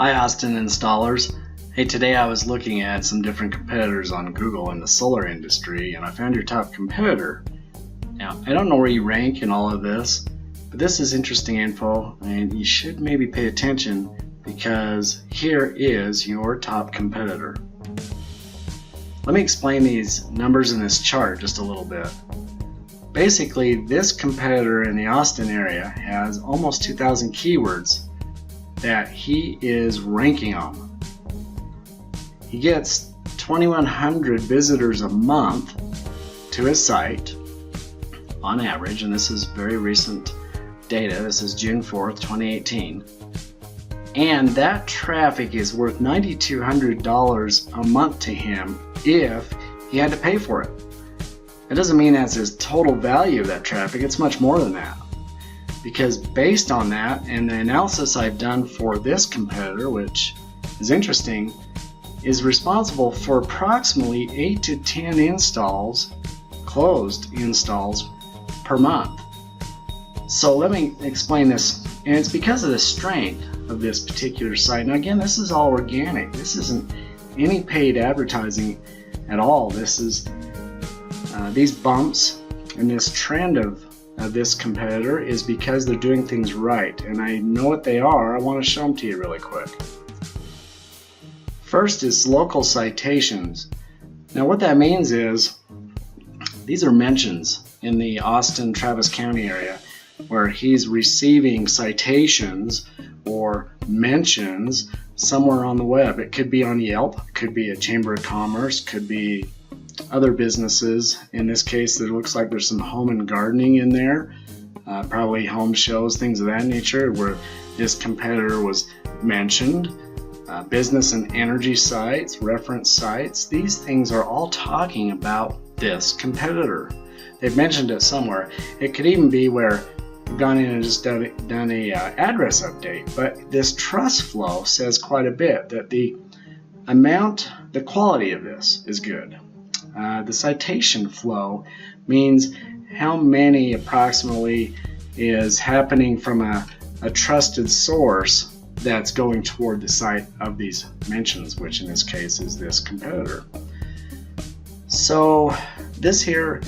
Hi Austin installers. Hey, today I was looking at some different competitors on Google in the solar industry and I found your top competitor. Now, I don't know where you rank in all of this, but this is interesting info and you should maybe pay attention because here is your top competitor. Let me explain these numbers in this chart just a little bit. Basically, this competitor in the Austin area has almost 2,000 keywords that he is ranking on. He gets 2,100 visitors a month to his site on average, and this is very recent data. This is June 4th, 2018. And that traffic is worth $9,200 a month to him if he had to pay for it. It doesn't mean that's his total value of that traffic, it's much more than that. Because based on that and the analysis I've done for this competitor, which is interesting, is responsible for approximately 8 to 10 installs, closed installs per month. So let me explain this, and it's because of the strength of this particular site. Now again, this is all organic. This isn't any paid advertising at all. This is these bumps and this trend of this competitor is because they're doing things right, and I know what they are. I want to show them to you really quick. First is local citations. Now what that means is these are mentions in the Austin, Travis County area where he's receiving citations or mentions somewhere on the web. It could be on Yelp, it could be a Chamber of Commerce, could be other businesses. In this case, it looks like there's some home and gardening in there, probably home shows, things of that nature, where this competitor was mentioned. Business and energy sites, reference sites, these things are all talking about this competitor. They've mentioned it somewhere. It could even be where we've gone in and just done a address update, but this trust flow says quite a bit that the quality of this is good. The citation flow means how many approximately is happening from a trusted source that's going toward the site of these mentions, which in this case is this competitor. So this here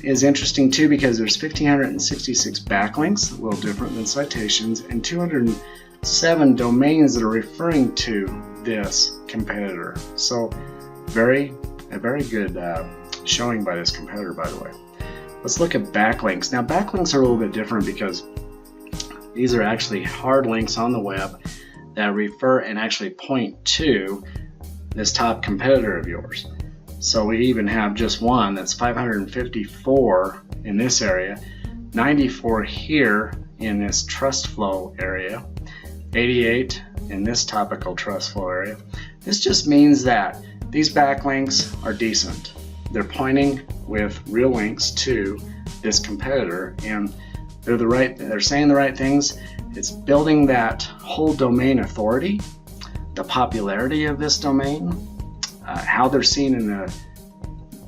is interesting too because there's 1,566 backlinks, a little different than citations, and 207 domains that are referring to this competitor. So a very good showing by this competitor, by the way. Let's look at backlinks. Now backlinks are a little bit different because these are actually hard links on the web that refer and actually point to this top competitor of yours. So we even have just one that's 554 in this area, 94 here in this trust flow area, 88 in this topical trust flow area. This just means that these backlinks are decent. They're pointing with real links to this competitor, and they're saying the right things. It's building that whole domain authority, the popularity of this domain, how they're seen in the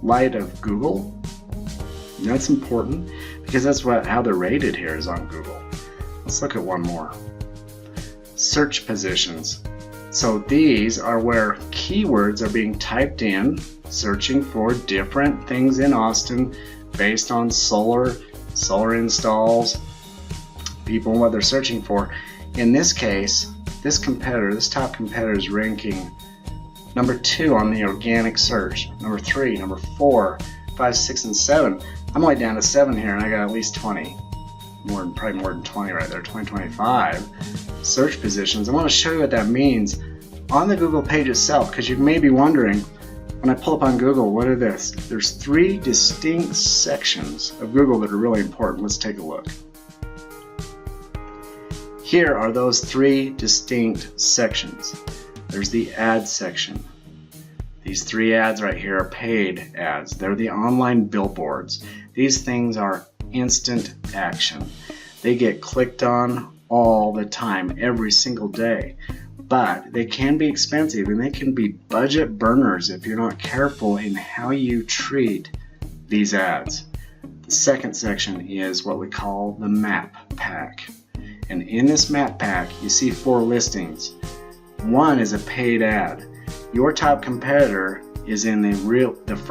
light of Google. And that's important because that's how they're rated here is on Google. Let's look at one more. Search positions. So these are where keywords are being typed in, searching for different things in Austin based on solar installs, people and what they're searching for. In this case, this top competitor is ranking number 2 on the organic search, number 3, number 4, 5, 6, and 7. I'm only down to 7 here and I got at least 20. Probably more than 20 right there, 25 search positions. I want to show you what that means on the Google page itself, because you may be wondering, when I pull up on Google, what are this? There's 3 distinct sections of Google that are really important. Let's take a look. Here are those 3 distinct sections. There's the ad section. These 3 ads right here are paid ads. They're the online billboards. These things are instant action. They get clicked on all the time, every single day. But they can be expensive and they can be budget burners if you're not careful in how you treat these ads. The second section is what we call the map pack. And in this map pack, you see 4 listings. One is a paid ad. Your top competitor is in the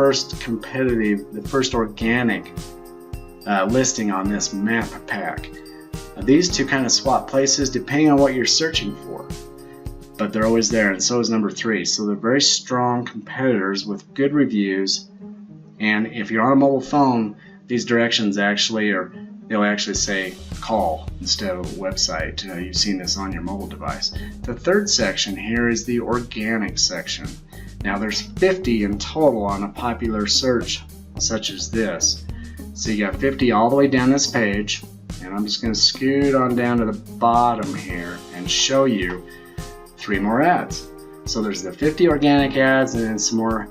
first organic listing on this map pack. These two kind of swap places depending on what you're searching for, but they're always there, and so is number 3. So they're very strong competitors with good reviews. And if you're on a mobile phone, these directions they'll actually say call instead of a website. You've seen this on your mobile device. The third section here is the organic section. Now there's 50 in total on a popular search such as this. So you got 50 all the way down this page, and I'm just going to scoot on down to the bottom here and show you 3 more ads. So there's the 50 organic ads and then some more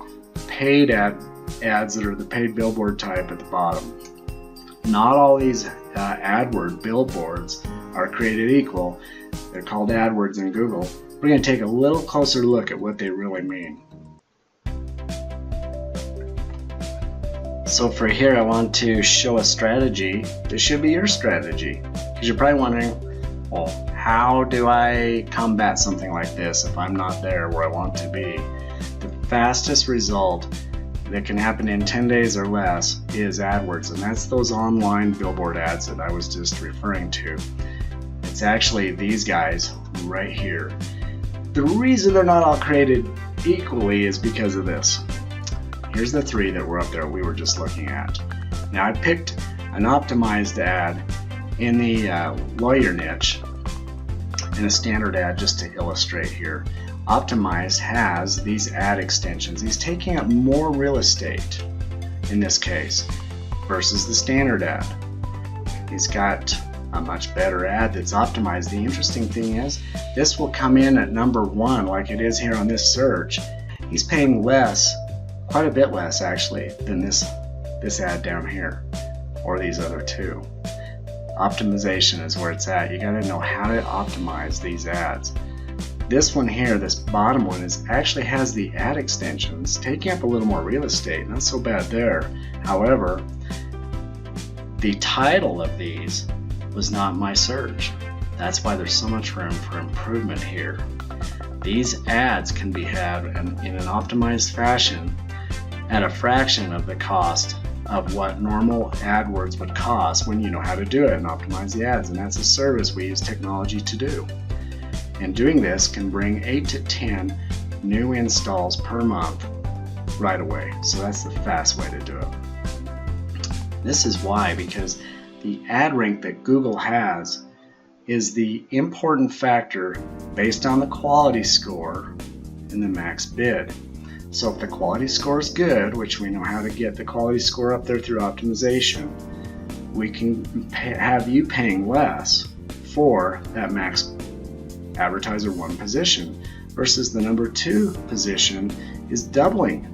paid ads that are the paid billboard type at the bottom. Not all these AdWord billboards are created equal. They're called AdWords in Google. We're going to take a little closer look at what they really mean. So for here, I want to show a strategy that should be your strategy, because you're probably wondering, well, how do I combat something like this if I'm not there where I want to be? The fastest result that can happen in 10 days or less is AdWords, and that's those online billboard ads that I was just referring to. It's actually these guys right here. The reason they're not all created equally is because of this. Here's the 3 that were up there we were just looking at. Now I picked an optimized ad in the lawyer niche and a standard ad just to illustrate here. Optimized has these ad extensions. He's taking up more real estate in this case versus the standard ad. He's got a much better ad that's optimized. The interesting thing is this will come in at number 1 like it is here on this search. He's paying less, quite a bit less actually, than this ad down here or these other 2. Optimization is where it's at. You got to know how to optimize these ads. This one here, this bottom one, actually has the ad extensions, taking up a little more real estate. Not so bad there. However, the title of these was not my search. That's why there's so much room for improvement here. These ads can be had in an optimized fashion at a fraction of the cost of what normal AdWords would cost when you know how to do it and optimize the ads, and that's a service we use technology to do. And doing this can bring 8 to 10 new installs per month right away. So that's the fast way to do it. This is why, because the ad rank that Google has is the important factor based on the quality score and the max bid. So if the quality score is good, which we know how to get the quality score up there through optimization, we can have you paying less for that max advertiser 1 position versus the number 2 position is doubling.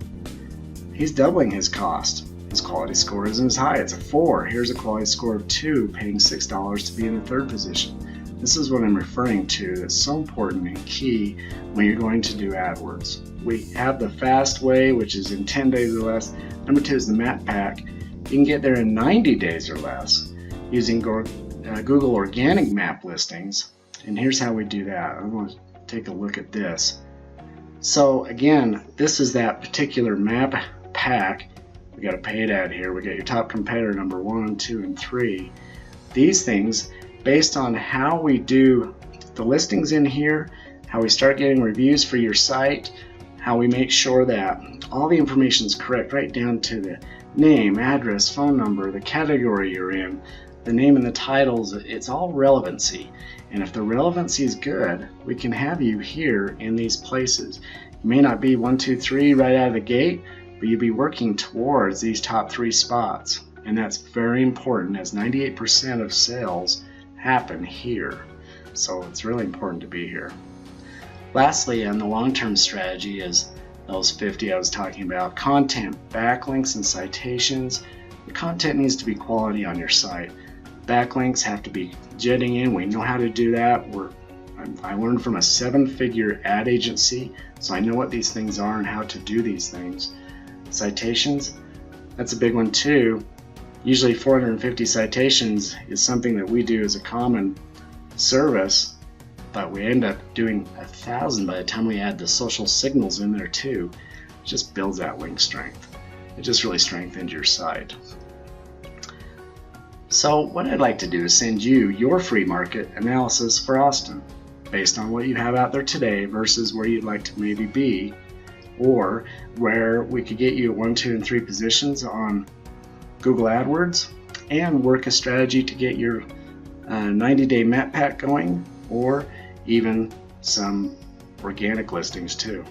He's doubling his cost. His quality score isn't as high. It's a 4. Here's a quality score of 2, paying $6 to be in the 3rd position. This is what I'm referring to that's so important and key when you're going to do AdWords. We have the fast way, which is in 10 days or less. Number 2 is the map pack. You can get there in 90 days or less using Google organic map listings. And here's how we do that. I'm going to take a look at this. So again, this is that particular map pack. We got a paid ad here. We got your top competitor number 1, 2, and 3. These things, based on how we do the listings in here, how we start getting reviews for your site, how we make sure that all the information is correct, right down to the name, address, phone number, the category you're in, the name and the titles. It's all relevancy. And if the relevancy is good, we can have you here in these places. You may not be 1, 2, 3 right out of the gate, but you'll be working towards these top 3 spots. And that's very important, as 98% of sales happen here. So it's really important to be here. Lastly, on the long-term strategy is those 50 I was talking about. Content, backlinks, and citations. The content needs to be quality on your site. Backlinks have to be jetting in. We know how to do that. I learned from a 7-figure ad agency, so I know what these things are and how to do these things. Citations, that's a big one too. Usually 450 citations is something that we do as a common service, but we end up doing 1,000 by the time we add the social signals in there too. It just builds that link strength. It just really strengthens your site. So what I'd like to do is send you your free market analysis for Austin based on what you have out there today versus where you'd like to maybe be, or where we could get you at 1, 2, and 3 positions on Google AdWords and work a strategy to get your 90-day map pack going, or even some organic listings too.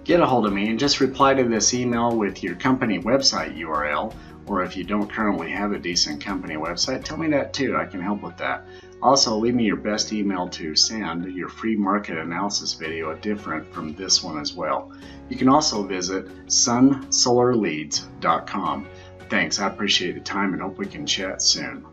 Get a hold of me and just reply to this email with your company website URL, or if you don't currently have a decent company website, tell me that too. I can help with that. Also, leave me your best email to send your free market analysis video different from this one as well. You can also visit sunsolarleads.com. Thanks, I appreciate the time and hope we can chat soon.